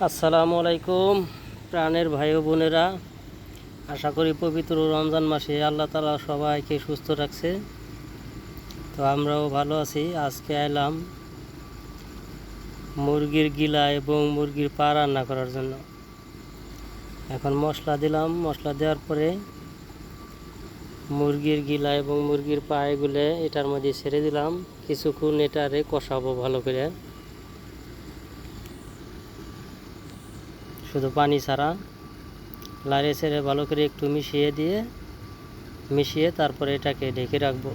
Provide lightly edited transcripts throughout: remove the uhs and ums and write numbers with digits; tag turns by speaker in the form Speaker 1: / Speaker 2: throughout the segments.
Speaker 1: আসসালামু আলাইকুম প্রাণের ভাই ও বোনেরা, আশা করি পবিত্র রমজান মাসে আল্লাহ তাআলা সবাইকে সুস্থ রাখছে। তো আমরাও ভালো আছি। আজকে এলাম মুরগির গিলা এবং মুরগির পা রান্না করার জন্য। এখন মশলা দিলাম, মশলা দেওয়ার পরে মুরগির গিলা এবং মুরগির পা এগুলো এটার মধ্যে ছেড়ে দিলাম। কিছুক্ষণ এটারে কষাবো ভালো করে, শুধু পানি ছাড়া। লাড়ে ছেড়ে ভালো করে একটু মিশিয়ে তারপরে এটাকে ঢেকে রাখবো।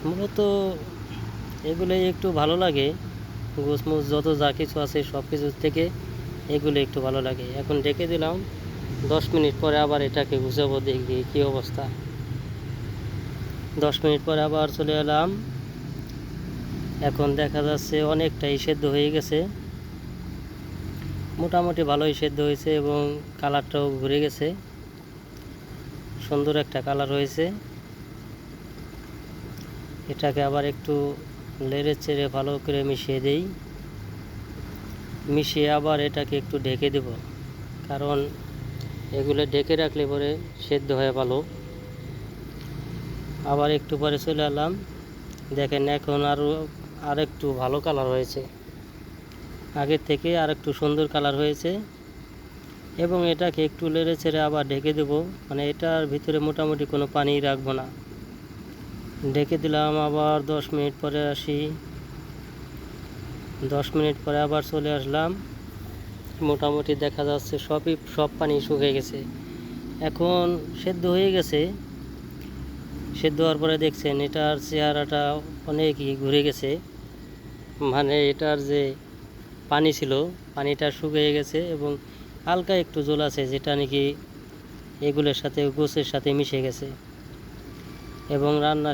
Speaker 1: মূলত এগুলোই একটু ভালো লাগে, গোসমুস যত যা কিছু আছে সব কিছুর থেকে এগুলো একটু ভালো লাগে। এখন ঢেকে দিলাম, 10 মিনিট পরে আবার এটাকে গুছাবো, দেখি কী অবস্থা। 10 মিনিট পরে আবার চলে এলাম। এখন দেখা যাচ্ছে অনেকটাই সেদ্ধ হয়ে গেছে, মোটামুটি ভালোই সেদ্ধ হয়েছে এবং কালারটাও ঘুরে গেছে, সুন্দর একটা কালার হয়েছে। এটাকে আবার একটু নেড়ে চেড়ে ভালো করে মিশিয়ে দেই, মিশিয়ে আবার এটাকে একটু ঢেকে দেব, কারণ এগুলো ঢেকে রাখলে পরে সেদ্ধ হয়ে ভালো। আবার একটু পরে চলে এলাম, দেখেন এখন আর একটু ভালো কালার হয়েছে, আগের থেকে আর একটু সুন্দর কালার হয়েছে। এবং এটাকে একটু নেড়ে চেড়ে আবার ঢেকে দেব, মানে এটার ভিতরে মোটামুটি কোনো পানি রাখবো না। ঢেকে দিলাম, আবার 10 মিনিট পরে আসি। 10 মিনিট পরে আবার চলে আসলাম, মোটামুটি দেখা যাচ্ছে সব পানি শুকিয়ে গেছে, এখন সেদ্ধ হয়ে গেছে। সেদ্ধ হওয়ার পরে দেখছেন এটার চেহারাটা অনেকই ঘুরে গেছে, মানে এটার যে পানি ছিল পানিটা শুকিয়ে গেছে এবং হালকা একটু জল আছে, যেটা নাকি এগুলোর সাথে গোছের সাথে মিশে গেছে। এবং রান্না